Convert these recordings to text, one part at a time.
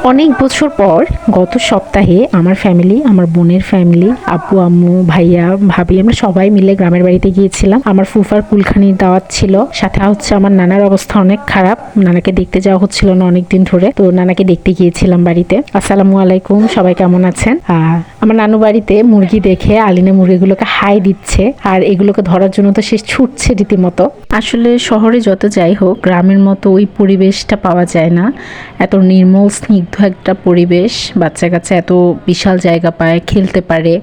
অনেক বছর পর গত সপ্তাহে আমার ফ্যামিলি, আমার বোনের ফ্যামিলি, আব্বু আম্মু ভাইয়া ভাবি, আমরা সবাই মিলে গ্রামের বাড়িতে গিয়েছিলাম। আমার ফুফার কুলখানির দাওয়াত ছিল, সাথে হচ্ছে আমার নানার অবস্থা অনেক খারাপ, নানাকে দেখতে যাওয়া হচ্ছিল না অনেকদিন ধরে, তো নানাকে দেখতে গিয়েছিলাম বাড়িতে। আসসালামু আলাইকুম, সবাই কেমন আছেন? আমার নানু বাড়িতে মুরগি দেখে আলিনা মুরগিগুলোকে হাই দিচ্ছে, আর এগুলোকে ধরার জন্য তো সে ছুটছে রীতিমতো। আসলে শহরে যত যাই হোক, গ্রামের মতো ওই পরিবেশটা পাওয়া যায় না। এত নির্মল স্নিগ্ধ একটা পরিবেশ, বাচ্চা কাচ্চা এত বিশাল জায়গা পায়, খেলতে পারে,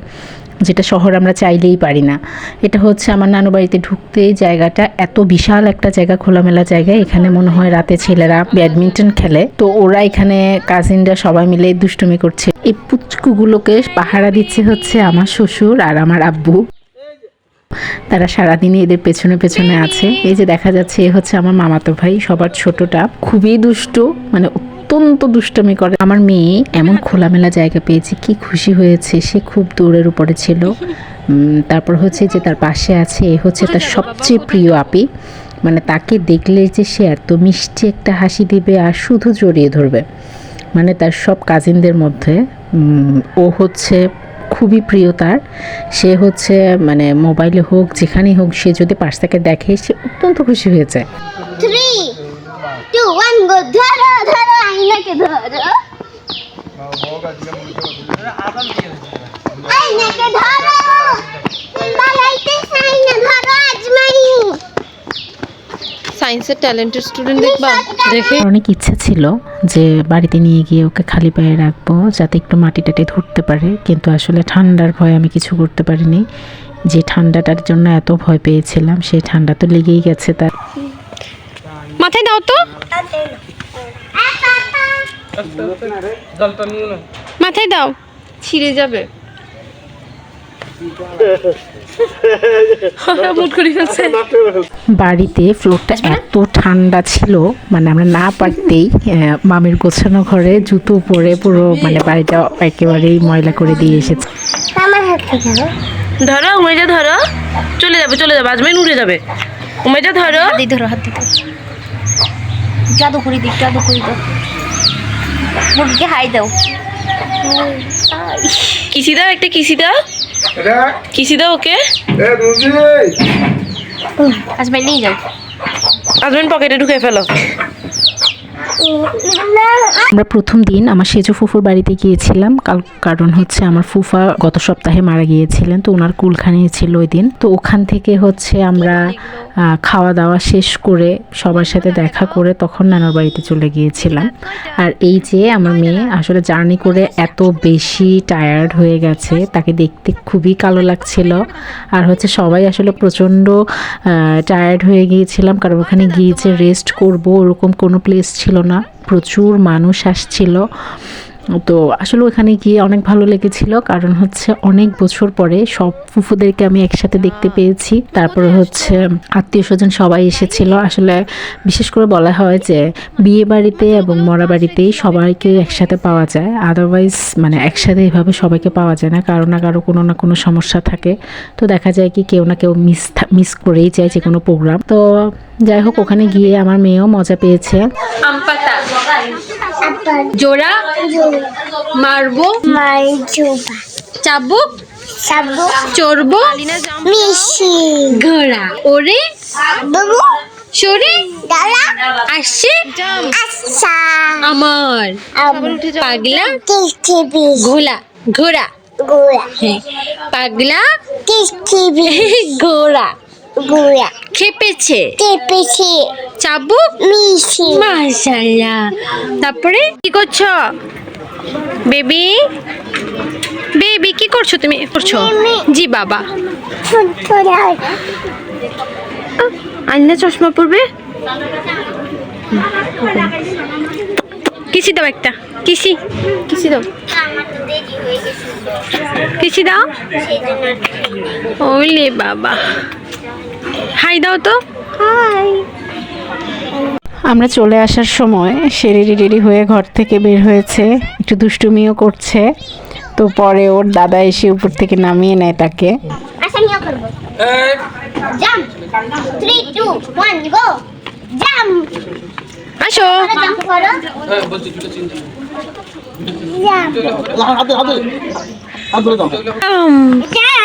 যেটা শহরে আমরা চাইলেই পারি না। এটা হচ্ছে আমার নানু বাড়িতে ঢুকতে জায়গাটা এত বিশাল একটা জায়গা, খোলামেলা জায়গা। এখানে মনে হয় রাতে ছেলেরা ব্যাডমিন্টন খেলে, তো ওরা এখানে কাজিনরা সবাই মিলে দুষ্টুমি করছে। এই পুচকুগুলোকে পাহারা দিচ্ছে হচ্ছে আমার শ্বশুর আর আমার আব্বু। তারা সারাদিনই এদের পেছনে পেছনে আছে। এই যে দেখা যাচ্ছে, এ হচ্ছে আমার মামাতো ভাই, সবার ছোটটা, খুবই দুষ্টু, মানে অত্যন্ত দুষ্টমি করে। আমার মেয়ে এমন খোলামেলা জায়গা পেয়েছে, কি খুশি হয়েছে, সে খুব দূরের উপরে ছিল। তারপর হচ্ছে যে তার পাশে আছে, এ হচ্ছে তার সবচেয়ে প্রিয় আপি, মানে তাকে দেখলে যে সে এত মিষ্টি একটা হাসি দিবে আর শুধু জড়িয়ে ধরবে। মানে তার সব কাজিনদের মধ্যে ও হচ্ছে খুবই প্রিয় তার। সে হচ্ছে মানে মোবাইলে হোক যেখানেই হোক, সে যদি পার্সটাকে দেখে সে অত্যন্ত খুশি হয়ে যায়। 3, 2, 1 গো। ধরো ধরো, আয়নাকে ধরো, আয়নাকে ধরো, পালাইতে চাই না, ধরো আজমাই। সায়েন্সের ট্যালেন্টেড স্টুডেন্ট দেখবা দেখে অনেক ইচ্ছা ছিল যে বাড়িতে নিয়ে গিয়ে ওকে খালি পায়ে রাখবো, যাতে একটু মাটি টাটি ধরতে পারে, কিন্তু আসলে ঠান্ডার ভয়ে আমি কিছু করতে পারিনি। যে ঠান্ডাটার জন্য এত ভয় পেয়েছিলাম, সেই ঠান্ডা তো লেগেই গেছে তার। মাথায় দাও তো, মাথায় দাও, ছিঁড়ে যাবে। বাড়িতে ফ্লোরটা এত ঠান্ডা ছিল, মানে আমরা না পারতেই মামির গোছানো ঘরে জুতো পরে পুরো মানে বাড়িটা একেবারেই ময়লা করে দিয়ে এসেছে। আমার হাতে ধরো, ধরো উমেজা, ধরো, চলে যাবে চলে যাবে, আজমাইন উড়ে যাবে। উমেজা ধরো, হাত দিয়ে ধরো, হাত দিয়ে ধরো। জাদু করে দিই, জাদু করে দাও, মুরগিকে হাই দাও। কিসি দাও, একটা কিসি দাও, কিসি দাও ওকে। আজমাই নিয়ে যাও। আজমাইন পকেটে ঢুকে ফেলো। আমরা প্রথম দিন আমার সেজো ফুফুর বাড়িতে গিয়েছিলাম, কারণ হচ্ছে আমার ফুফা গত সপ্তাহে মারা গিয়েছিলেন, তো ওনার কুলখানি ছিল ওই দিন। তো ওখান থেকে হচ্ছে আমরা খাওয়া দাওয়া শেষ করে সবার সাথে দেখা করে তখন নানার বাড়িতে চলে গিয়েছিলাম। আর এই যে আমার মেয়ে আসলে জার্নি করে এত বেশি টায়ার্ড হয়ে গেছে, তাকে দেখতে খুবই কালো লাগছিল। আর হচ্ছে সবাই আসলে প্রচণ্ড টায়ার্ড হয়ে গিয়েছিলাম, কারণ ওখানে গিয়েছে রেস্ট করব ওরকম কোনো প্লেস ছিল না, প্রচুর মানুষ আসছিল। তো আসলে ওখানে গিয়ে অনেক ভালো লেগেছিল, কারণ হচ্ছে অনেক বছর পরে সব ফুফুদেরকে আমি একসাথে দেখতে পেয়েছি। তারপরে হচ্ছে আত্মীয় স্বজন সবাই এসেছিল। আসলে বিশেষ করে বলা হয় যে বিয়ে বাড়িতে এবং মরা বাড়িতেই সবাইকে একসাথে পাওয়া যায়, আদারওয়াইজ মানে একসাথে এভাবে সবাইকে পাওয়া যায় না, কারো না কারো কোনো না কোনো সমস্যা থাকে। তো দেখা যায় কি কেউ না কেউ মিস করেই যায় যে কোনো প্রোগ্রাম। তো যাই হোক, ওখানে গিয়ে আমার মেয়েও মজা পেয়েছে। আমপাতা জোড়া মারবো, চাবুক চড়বো, মিশি ঘোড়া ওরে বাবু সরে দাদা আসছে আচ্ছা আমার পাগলা টিভি ঘোলা ঘোড়া, গোয়া হ্যাঁ পাগলা টিভি ঘোড়া গোয়া খেপেছে টিপিসি চাবুক মিশি মাশাআল্লাহ। তারপরে কি করছো বেবি? বেবি কি করছো তুমি? করছো জি বাবা। আন্না চশমা পরবে, কিসি দাও, একটা কিসি, কিসি দাও, কিসি দাও। ওলে বাবা, হাই দাও তো, হাই। আমরা চলে আসার সময় সে রেডি হয়ে ঘর থেকে বের হয়েছে, একটু দুষ্টুমিও করছে। তো পরে ওর দাদা এসে উপর থেকে নামিয়ে নেয় তাকে। আচ্ছা নিও করব। জাম্প 3 2 1 গো জাম্প। আসো জাম্প করো। হাত ধরে দাও। আম, এটা